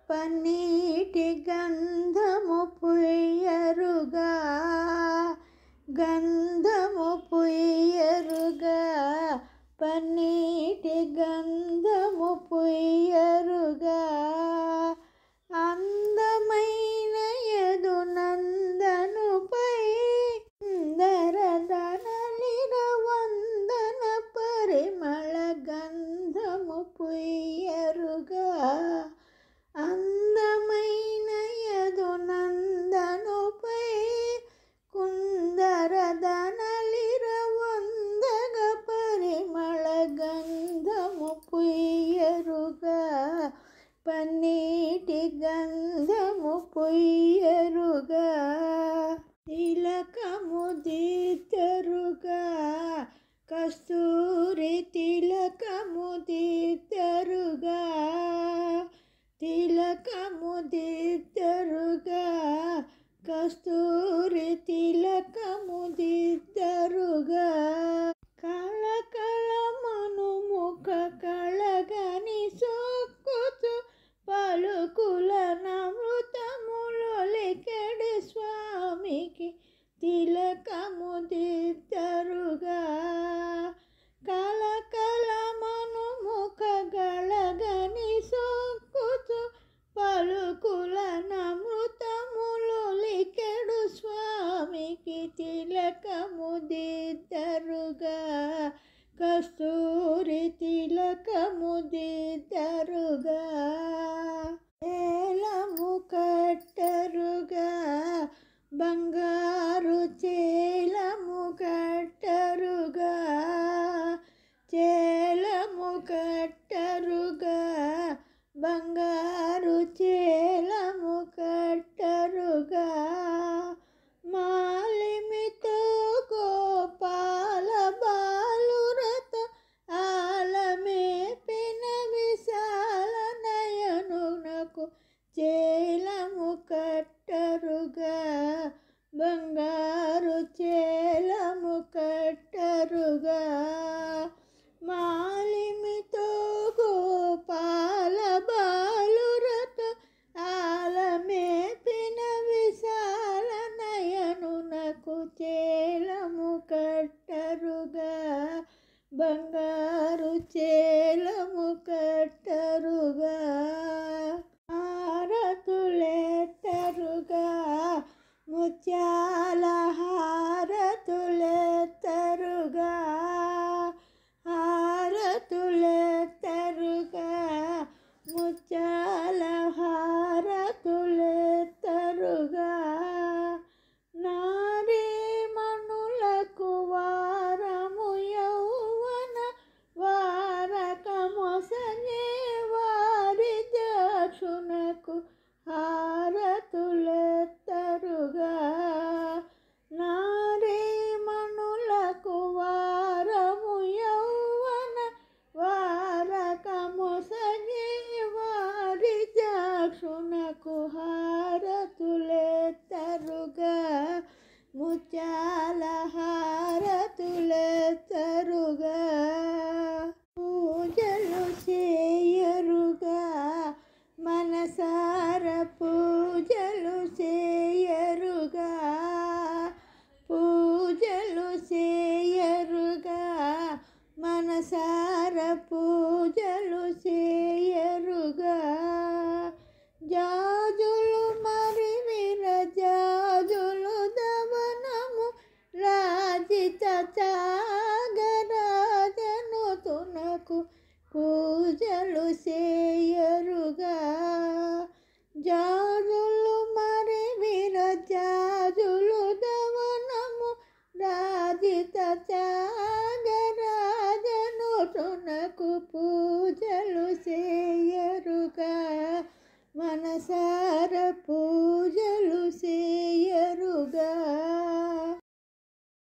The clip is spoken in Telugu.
పన్నీటి గంధము పుయ్యరుగా గంధము పుయ్యరుగా పన్నీటి గంధము పుయ్యరుగా అందమైన యదునందనుపై దరదనలిర వందన పరిమళ గంధము పుయ్యరుగా అందమైన యదునందనుపై కుందరదనలిర వందన పరిమళ గంధము పుయ్యరుగా పన్నీటి గంధము పుయ్యరుగా తిలకము దిద్దరుగా కస్తూరి తిలకము దిద్దరుగా తిలకము దిద్దరుగా కస్తూరి తిలకము దిద్దరుగా కళకళమను ముఖ కళగని సొక్కుతు పలుకుల నమృతములొలికెడి స్వామికి తిలకము దిద్దరుగా కళకళమను ముఖ గళగని సొక్కుతు పలుకుల నమృతములొలికెడు స్వామికి తిలకము దిద్దరుగా కస్తూరి తిలకము దిద్దరుగా చేలము కట్టరుగా బంగారు చేలము కట్టరుగా చేలము కట్టరుగా బంగారు చేలము కట్టరుగా మాలిమితో గోపాల బాలురత ఆలమేపిన విశాల నయనునకు చేలము కట్టరుగా బంగారు చేలము కట్టరుగా మాలిమితో గోపాల బాలురత ఆలమేపిన విశాల నయనునకు చేలము కట్టరుగా బంగారు చేలము కట్టరుగా హారతులెత్తరుగా ముత్యాల హారతులెత్తరుగా హారతులెత్తరుగా ముత్యాల హారతులెత్తరుగా నారీ మణులకు వారము యౌవన వారకమొసగే వారి దక్షునకు హారతులెత్తరుగా నారీ మణులకు వారము యౌవన వారకమొసగే వారి దక్షునకు హారతులెత్తరుగా ముత్యాల హారతులెత్తరుగా పూజలు చేయరుగా మనసార పూజలు చేయరుగా పూజలు చేయరుగా మనసార పూజలు చేయరుగా జాజులు మరి విరజాజులు దవనము రాజిత త్యాగరాజను తునకు పూజలు చేయరుగా జాజులు మరి విరజాజులు దవనము రాజిత త్యాగరాజను తునకు పూజలు చేయరుగా మనసార పూజలు చేయరుగా